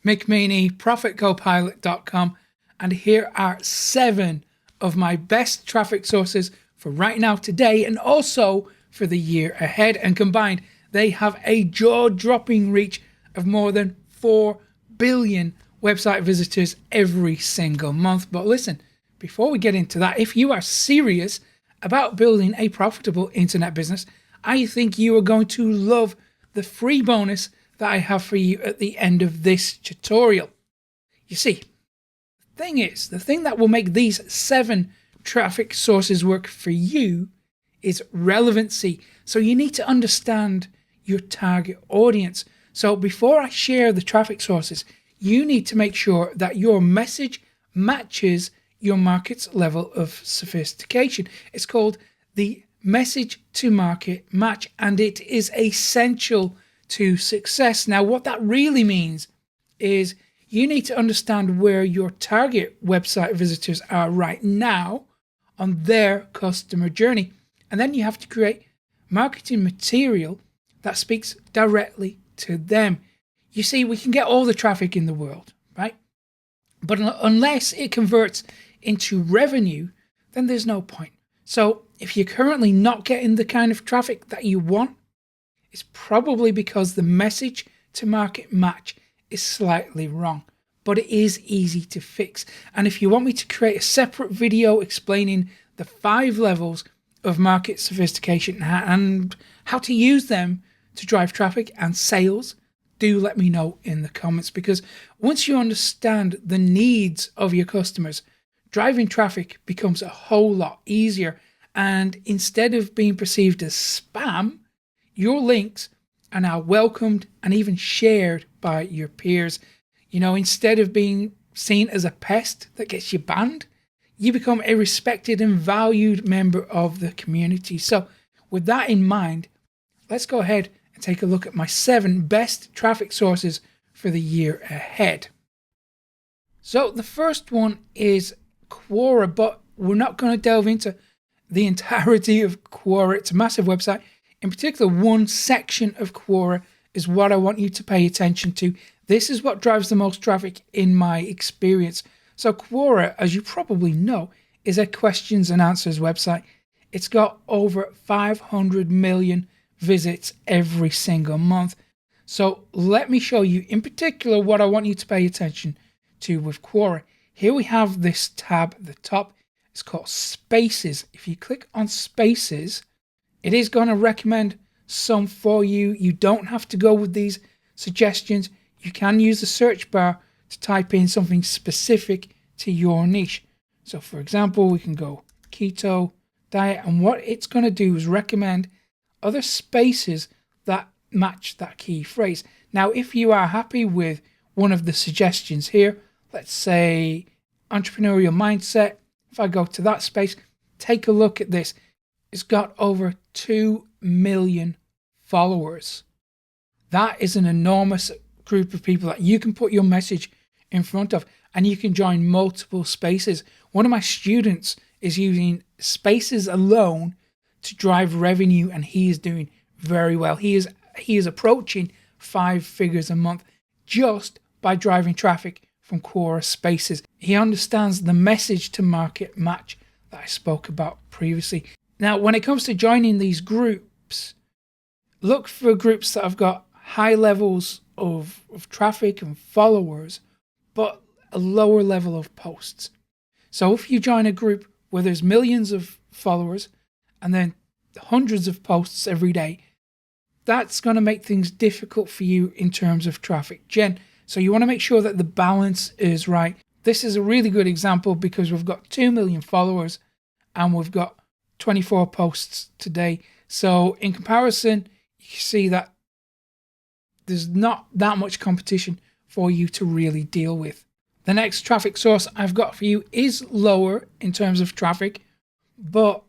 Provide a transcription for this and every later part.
McMeany, ProfitGoPilot.com, and here are 7 of my best traffic sources for right now, today, and also for the year ahead. And combined, they have a jaw-dropping reach of more than 4 billion website visitors every single month. But listen, before we get into that, if you are serious about building a profitable internet business, I think you are going to love the free bonus that I have for you at the end of this tutorial. You see, the thing that will make these 7 traffic sources work for you is relevancy. So you need to understand your target audience. So before I share the traffic sources, you need to make sure that your message matches your market's level of sophistication. It's called the message to market match, and it is essential to success. Now, what that really means is you need to understand where your target website visitors are right now on their customer journey. And then you have to create marketing material that speaks directly to them. You see, we can get all the traffic in the world, right? But unless it converts into revenue, then there's no point. So if you're currently not getting the kind of traffic that you want, it's probably because the message to market match is slightly wrong, but it is easy to fix. And if you want me to create a separate video explaining the 5 levels of market sophistication and how to use them to drive traffic and sales, do let me know in the comments, because once you understand the needs of your customers, driving traffic becomes a whole lot easier. And instead of being perceived as spam, your links are now welcomed and even shared by your peers. You know, instead of being seen as a pest that gets you banned, you become a respected and valued member of the community. So with that in mind, let's go ahead and take a look at my 7 best traffic sources for the year ahead. So the first one is Quora, but we're not going to delve into the entirety of Quora. It's a massive website. In particular, one section of Quora is what I want you to pay attention to. This is what drives the most traffic in my experience. So Quora, as you probably know, is a questions and answers website. It's got over 500 million visits every single month. So let me show you in particular what I want you to pay attention to with Quora. Here we have this tab at the top. It's called Spaces. If you click on Spaces, it is going to recommend some for you. You don't have to go with these suggestions. You can use the search bar to type in something specific to your niche. So for example, we can go keto diet, and what it's going to do is recommend other spaces that match that key phrase. Now, if you are happy with one of the suggestions here, let's say entrepreneurial mindset, if I go to that space, take a look at this. It's got over 2 million followers. That is an enormous group of people that you can put your message in front of, and you can join multiple spaces. One of my students is using spaces alone to drive revenue, and he is doing very well. He is approaching 5 figures a month just by driving traffic from Quora Spaces. He understands the message to market match that I spoke about previously. Now, when it comes to joining these groups, look for groups that have got high levels of traffic and followers, but a lower level of posts. So if you join a group where there's millions of followers and then hundreds of posts every day, that's going to make things difficult for you in terms of traffic gen. So you want to make sure that the balance is right. This is a really good example because we've got 2 million followers and we've got 24 posts today. So in comparison, you can see that there's not that much competition for you to really deal with. The next traffic source I've got for you is lower in terms of traffic, but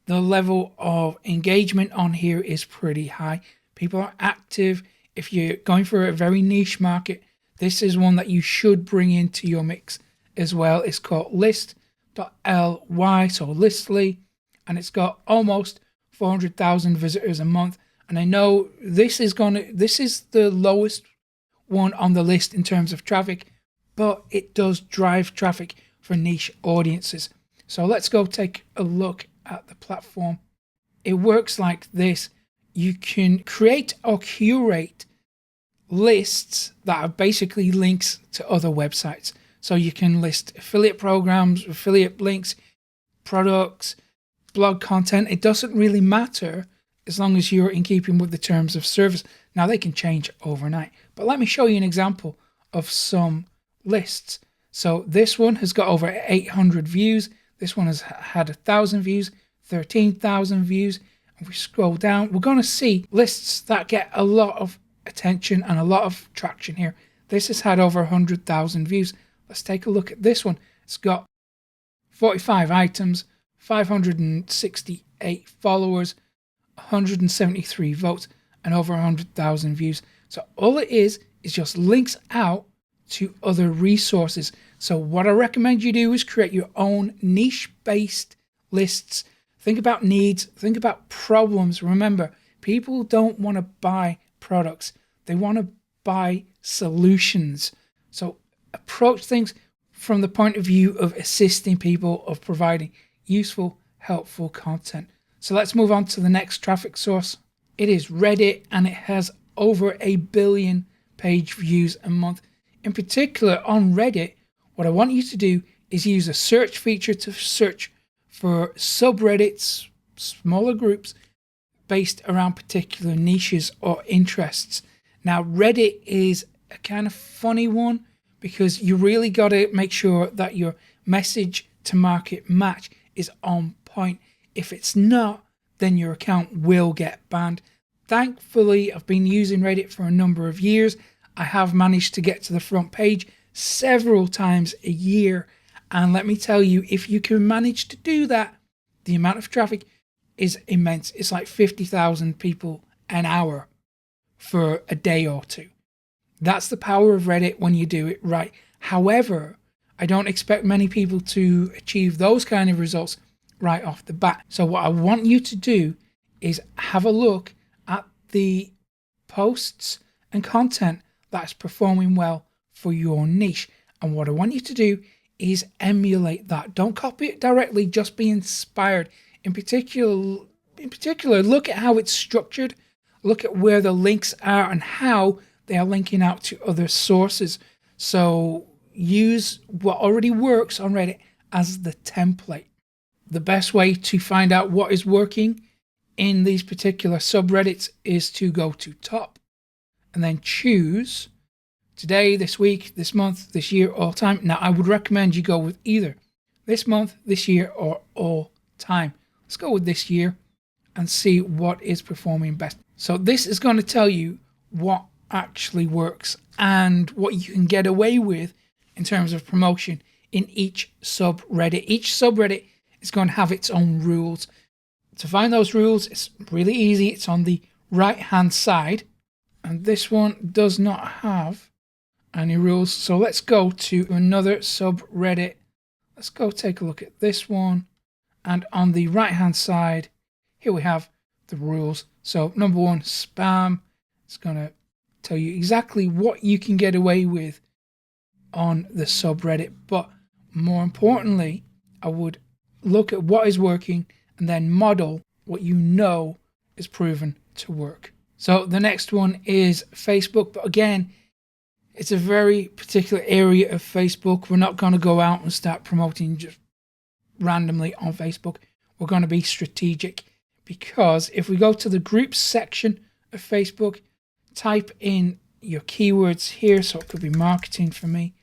the level of engagement on here is pretty high. People are active. If you're going for a very niche market, this is one that you should bring into your mix as well. It's called list.ly, so Listly, and it's got almost 400,000 visitors a month. And I know this is the lowest one on the list in terms of traffic, but it does drive traffic for niche audiences. So let's go take a look at the platform. It works like this. You can create or curate lists that are basically links to other websites. So you can list affiliate programs, affiliate links, products, blog content. It doesn't really matter as long as you're in keeping with the terms of service. Now they can change overnight, but let me show you an example of some lists. So this one has got over 800 views. This one has had 1,000 views, 13,000 views. If we scroll down, we're going to see lists that get a lot of attention and a lot of traction here. This has had over 100,000 views. Let's take a look at this one. It's got 45 items, 568 followers, 173 votes, and over 100,000 views. So all it is just links out to other resources. So what I recommend you do is create your own niche-based lists. Think about needs, think about problems. Remember, people don't want to buy products. They want to buy solutions. So approach things from the point of view of assisting people, of providing useful, helpful content. So let's move on to the next traffic source. It is Reddit, and it has over 1 billion page views a month. In particular, on Reddit, what I want you to do is use a search feature to search for subreddits, smaller groups based around particular niches or interests. Now, Reddit is a kind of funny one because you really got to make sure that your message to market match is on point. If it's not, then your account will get banned. Thankfully, I've been using Reddit for a number of years. I have managed to get to the front page several times a year. And let me tell you, if you can manage to do that, the amount of traffic is immense. It's like 50,000 people an hour for a day or two. That's the power of Reddit when you do it right. However, I don't expect many people to achieve those kind of results right off the bat. So what I want you to do is have a look at the posts and content that's performing well for your niche. And what I want you to do is emulate that. Don't copy it directly, just be inspired. In particular, look at how it's structured. Look at where the links are and how they are linking out to other sources. So use what already works on Reddit as the template. The best way to find out what is working in these particular subreddits is to go to top and then choose today, this week, this month, this year, all time. Now, I would recommend you go with either this month, this year, or all time. Let's go with this year and see what is performing best. So this is going to tell you what actually works and what you can get away with in terms of promotion in each subreddit. Each subreddit is going to have its own rules. To find those rules, it's really easy. It's on the right-hand side. And this one does not have any rules. So let's go to another subreddit. Let's go take a look at this one. And on the right-hand side, here we have the rules. So number one, spam. It's going to tell you exactly what you can get away with on the subreddit. But more importantly, I would look at what is working and then model what you know is proven to work. So the next one is Facebook. But again, it's a very particular area of Facebook. We're not going to go out and start promoting just randomly on Facebook. We're going to be strategic, because if we go to the groups section of Facebook, type in your keywords here. So it could be marketing for me.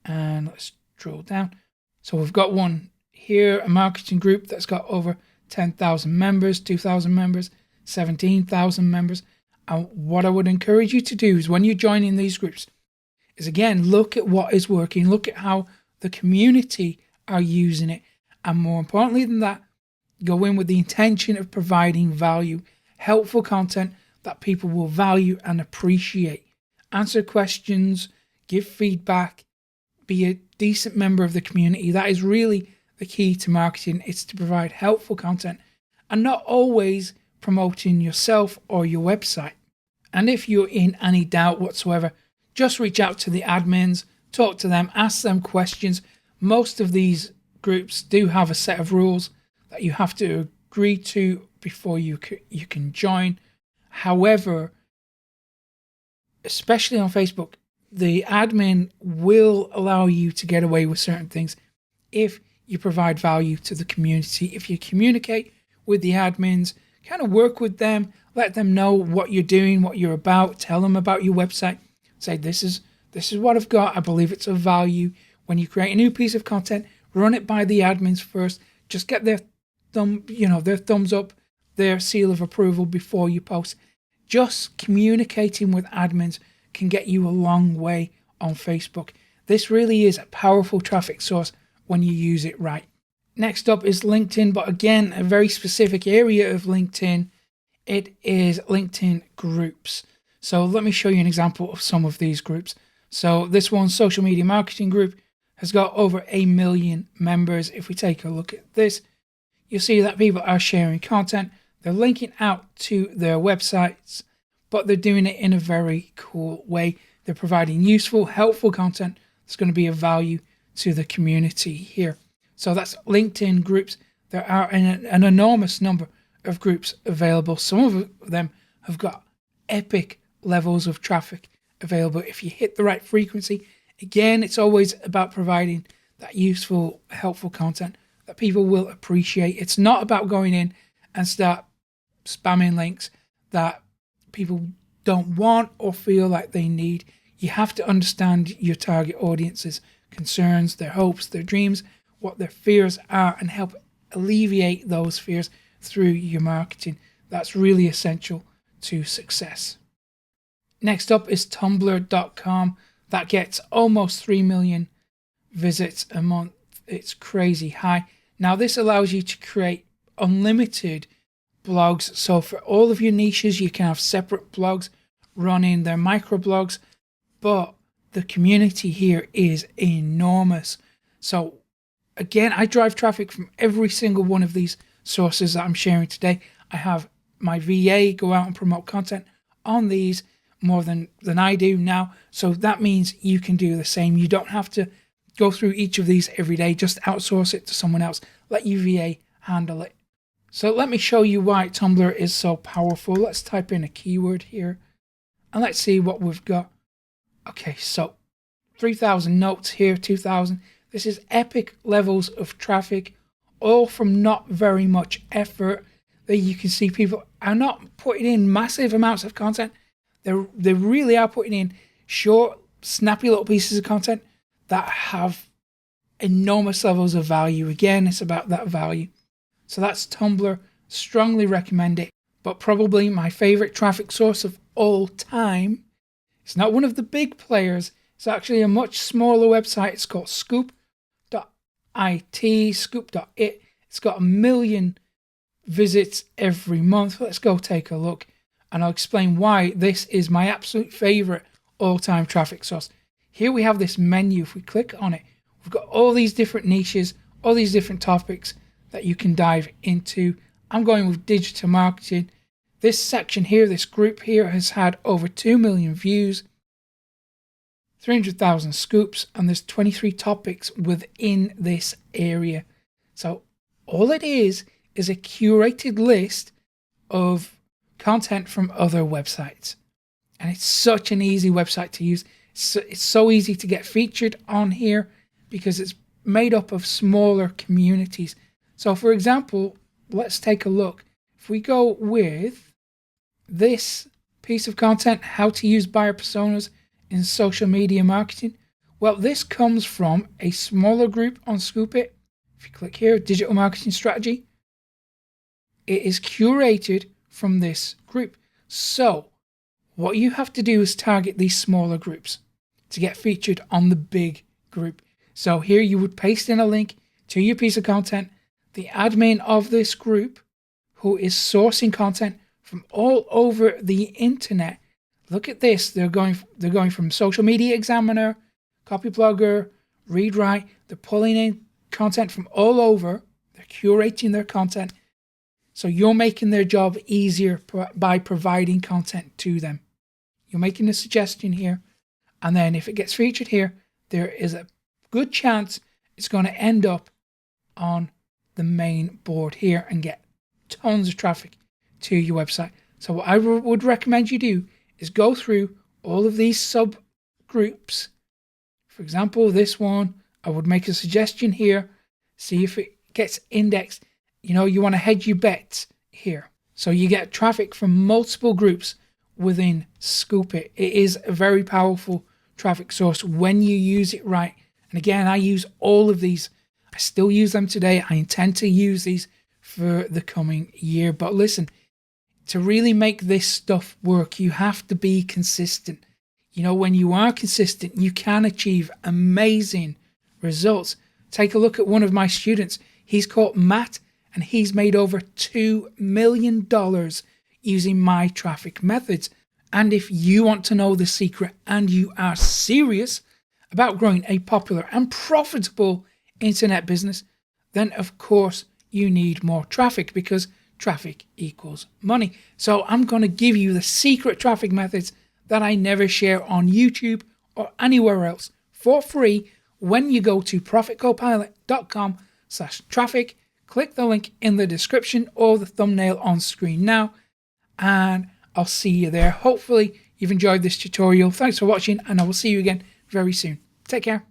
And let's drill down. So we've got one here, a marketing group that's got over 10,000 members, 2,000 members, 17,000 members. And what I would encourage you to do is when you're joining these groups is, again, look at what is working, look at how the community are using it. And more importantly than that, go in with the intention of providing value, helpful content that people will value and appreciate. Answer questions, give feedback, be a decent member of the community. That is really the key to marketing. It's to provide helpful content and not always promoting yourself or your website. And if you're in any doubt whatsoever, just reach out to the admins, talk to them, ask them questions. Most of these groups do have a set of rules that you have to agree to before you can join. However, especially on Facebook, the admin will allow you to get away with certain things if you provide value to the community. If you communicate with the admins, kind of work with them, let them know what you're doing, what you're about, tell them about your website. Say, this is what I've got. I believe it's of value. When you create a new piece of content, run it by the admins first. Just get their thumbs up, their seal of approval before you post. Just communicating with admins can get you a long way on Facebook. This really is a powerful traffic source when you use it right. Next up is LinkedIn, but again, a very specific area of LinkedIn. It is LinkedIn groups. So let me show you an example of some of these groups. So this one, social media marketing group, has got over 1 million members. If we take a look at this, you'll see that people are sharing content. They're linking out to their websites, but they're doing it in a very cool way. They're providing useful, helpful content that's going to be of value to the community here. So that's LinkedIn groups. There are an enormous number of groups available. Some of them have got epic levels of traffic available if you hit the right frequency. Again, it's always about providing that useful, helpful content that people will appreciate. It's not about going in and start spamming links that people don't want or feel like they need. You have to understand your target audience's concerns, their hopes, their dreams, what their fears are, and help alleviate those fears through your marketing. That's really essential to success. Next up is Tumblr.com. That gets almost 3 million visits a month. It's crazy high. Now, this allows you to create unlimited blogs. So for all of your niches, you can have separate blogs running. They're microblogs, but the community here is enormous. So again, I drive traffic from every single one of these sources that I'm sharing today. I have my VA go out and promote content on these more than I do now. So that means you can do the same. You don't have to go through each of these every day. Just outsource it to someone else. Let your VA handle it. So let me show you why Tumblr is so powerful. Let's type in a keyword here and let's see what we've got. Okay, so 3,000 notes here, 2,000. This is epic levels of traffic, all from not very much effort. There you can see people are not putting in massive amounts of content. They really are putting in short, snappy little pieces of content that have enormous levels of value. Again, it's about that value. So that's Tumblr. Strongly recommend it. But probably my favorite traffic source of all time. It's not one of the big players. It's actually a much smaller website. It's called Scoop.it. Scoop.it. It's got 1 million visits every month. Let's go take a look. And I'll explain why this is my absolute favorite all-time traffic source. Here we have this menu. If we click on it, we've got all these different niches, all these different topics that you can dive into. I'm going with digital marketing. This section here, this group here, has had over 2 million views, 300,000 scoops, and there's 23 topics within this area. So all it is a curated list of content from other websites. And it's such an easy website to use. It's so easy to get featured on here because it's made up of smaller communities. So for example, let's take a look. If we go with this piece of content, how to use buyer personas in social media marketing. Well, this comes from a smaller group on Scoopit. If you click here, digital marketing strategy, it is curated from this group. So what you have to do is target these smaller groups to get featured on the big group. So here you would paste in a link to your piece of content. The admin of this group, who is sourcing content from all over the internet. Look at this. They're going from Social Media Examiner, Copyblogger, ReadWrite. They're pulling in content from all over. They're curating their content. So you're making their job easier by providing content to them. You're making a suggestion here, And then if it gets featured here, there is a good chance it's going to end up on the main board here and get tons of traffic to your website. So what I would recommend you do is go through all of these subgroups. For example, this one, I would make a suggestion here. See if it gets indexed. You know, you want to hedge your bets here. So you get traffic from multiple groups within Scoopit. It is a very powerful traffic source when you use it right. And again, I use all of these. I still use them today. I intend to use these for the coming year. But listen, to really make this stuff work, you have to be consistent. You know, when you are consistent, you can achieve amazing results. Take a look at one of my students. He's called Matt, and he's made over $2 million using my traffic methods. And if you want to know the secret and you are serious about growing a popular and profitable internet business, then of course you need more traffic, because traffic equals money. So I'm going to give you the secret traffic methods that I never share on YouTube or anywhere else for free when you go to profitcopilot.com/traffic. Click the link in the description or the thumbnail on screen now, and I'll see you there. Hopefully you've enjoyed this tutorial. Thanks for watching, and I will see you again very soon. Take care.